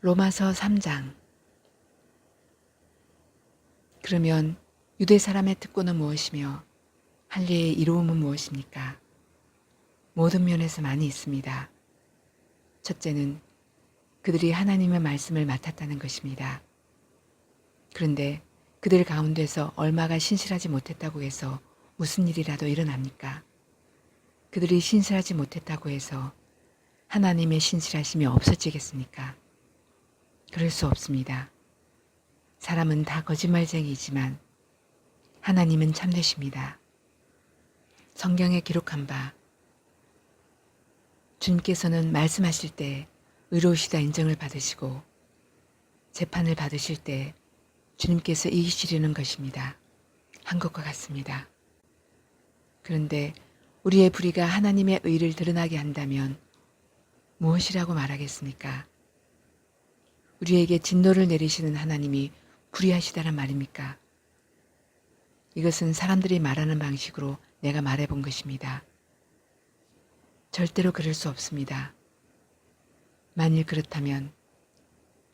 로마서 3장. 그러면 유대 사람의 특권은 무엇이며 할례의 이로움은 무엇입니까? 모든 면에서 많이 있습니다. 첫째는 그들이 하나님의 말씀을 맡았다는 것입니다. 그런데 그들 가운데서 얼마가 신실하지 못했다고 해서 무슨 일이라도 일어납니까? 그들이 신실하지 못했다고 해서 하나님의 신실하심이 없어지겠습니까? 그럴 수 없습니다. 사람은 다 거짓말쟁이지만 하나님은 참되십니다. 성경에 기록한 바 주님께서는 말씀하실 때 의로우시다 인정을 받으시고 재판을 받으실 때 주님께서 이기시려는 것입니다. 한 것과 같습니다. 그런데 우리의 불의가 하나님의 의를 드러나게 한다면 무엇이라고 말하겠습니까? 우리에게 진노를 내리시는 하나님이 불의하시다란 말입니까? 이것은 사람들이 말하는 방식으로 내가 말해본 것입니다. 절대로 그럴 수 없습니다. 만일 그렇다면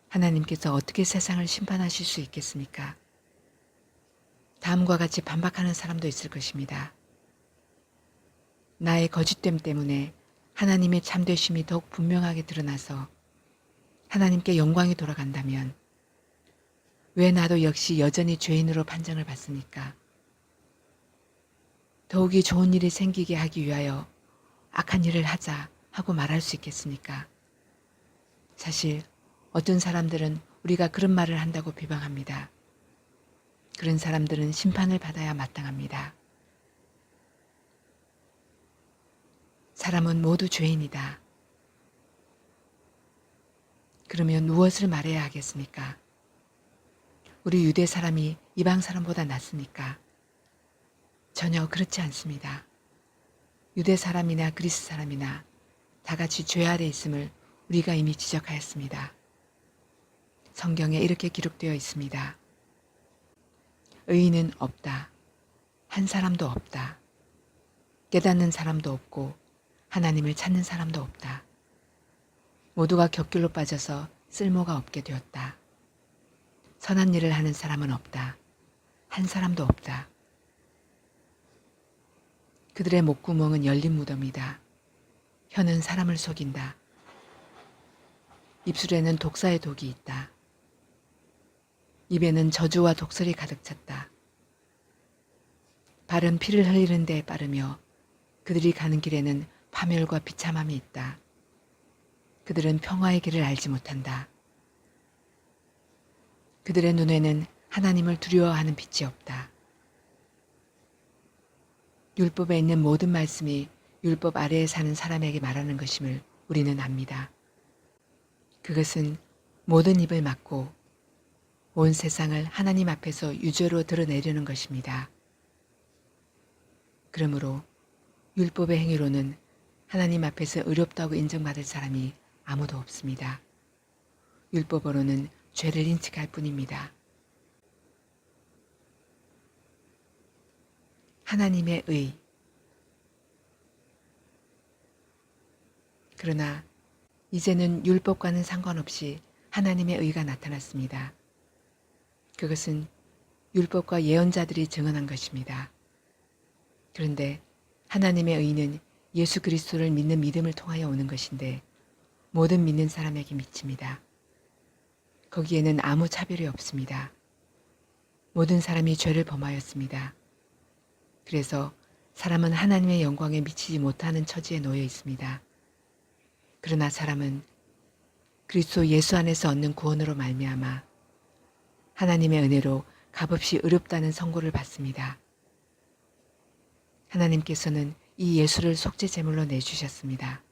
하나님께서 어떻게 세상을 심판하실 수 있겠습니까? 다음과 같이 반박하는 사람도 있을 것입니다. 나의 거짓됨 때문에 하나님의 참되심이 더욱 분명하게 드러나서 하나님께 영광이 돌아간다면 왜 나도 역시 여전히 죄인으로 판정을 받습니까? 더욱이 좋은 일이 생기게 하기 위하여 악한 일을 하자 하고 말할 수 있겠습니까? 사실 어떤 사람들은 우리가 그런 말을 한다고 비방합니다. 그런 사람들은 심판을 받아야 마땅합니다. 사람은 모두 죄인이다. 그러면 무엇을 말해야 하겠습니까? 우리 유대 사람이 이방 사람보다 낫습니까? 전혀 그렇지 않습니다. 유대 사람이나 그리스 사람이나 다 같이 죄 아래 있음을 우리가 이미 지적하였습니다. 성경에 이렇게 기록되어 있습니다. 의인은 없다. 한 사람도 없다. 깨닫는 사람도 없고 하나님을 찾는 사람도 없다. 모두가 격길로 빠져서 쓸모가 없게 되었다. 선한 일을 하는 사람은 없다. 한 사람도 없다. 그들의 목구멍은 열린 무덤이다. 혀는 사람을 속인다. 입술에는 독사의 독이 있다. 입에는 저주와 독설이 가득 찼다. 발은 피를 흘리는 데에 빠르며 그들이 가는 길에는 파멸과 비참함이 있다. 그들은 평화의 길을 알지 못한다. 그들의 눈에는 하나님을 두려워하는 빛이 없다. 율법에 있는 모든 말씀이 율법 아래에 사는 사람에게 말하는 것임을 우리는 압니다. 그것은 모든 입을 막고 온 세상을 하나님 앞에서 유죄로 드러내려는 것입니다. 그러므로 율법의 행위로는 하나님 앞에서 의롭다고 인정받을 사람이 아무도 없습니다. 율법으로는 죄를 인식할 뿐입니다. 하나님의 의. 그러나 이제는 율법과는 상관없이 하나님의 의가 나타났습니다. 그것은 율법과 예언자들이 증언한 것입니다. 그런데 하나님의 의는 예수 그리스도를 믿는 믿음을 통하여 오는 것인데 모든 믿는 사람에게 미칩니다. 거기에는 아무 차별이 없습니다. 모든 사람이 죄를 범하였습니다. 그래서 사람은 하나님의 영광에 미치지 못하는 처지에 놓여 있습니다. 그러나 사람은 그리스도 예수 안에서 얻는 구원으로 말미암아 하나님의 은혜로 값없이 의롭다는 선고를 받습니다. 하나님께서는 이 예수를 속죄 제물로 내주셨습니다.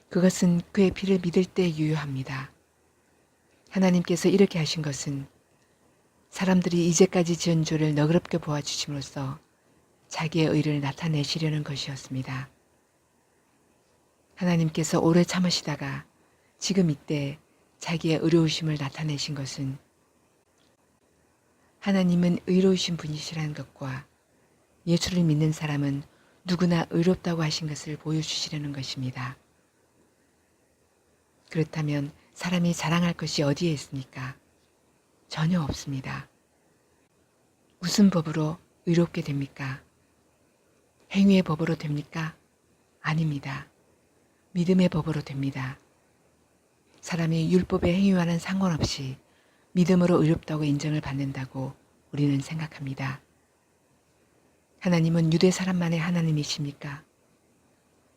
그것은 그의 피를 믿을 때 유효합니다. 하나님께서 이렇게 하신 것은 사람들이 이제까지 지은 죄를 너그럽게 보아주심으로써 자기의 의를 나타내시려는 것이었습니다. 하나님께서 오래 참으시다가 지금 이때 자기의 의로우심을 나타내신 것은 하나님은 의로우신 분이시라는 것과 예수를 믿는 사람은 누구나 의롭다고 하신 것을 보여주시려는 것입니다. 그렇다면 사람이 자랑할 것이 어디에 있습니까? 전혀 없습니다. 무슨 법으로 의롭게 됩니까? 행위의 법으로 됩니까? 아닙니다. 믿음의 법으로 됩니다. 사람이 율법의 행위와는 상관없이 믿음으로 의롭다고 인정을 받는다고 우리는 생각합니다. 하나님은 유대 사람만의 하나님이십니까?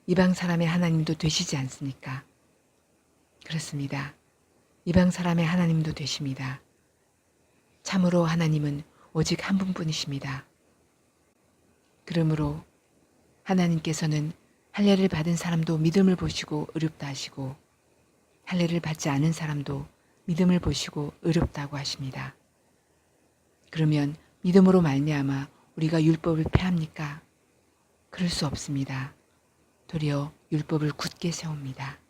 이방 사람의 하나님도 되시지 않습니까? 그렇습니다. 이방 사람의 하나님도 되십니다. 참으로 하나님은 오직 한 분뿐이십니다. 그러므로 하나님께서는 할례를 받은 사람도 믿음을 보시고 의롭다 하시고 할례를 받지 않은 사람도 믿음을 보시고 의롭다고 하십니다. 그러면 믿음으로 말미암아 우리가 율법을 폐합니까? 그럴 수 없습니다. 도리어 율법을 굳게 세웁니다.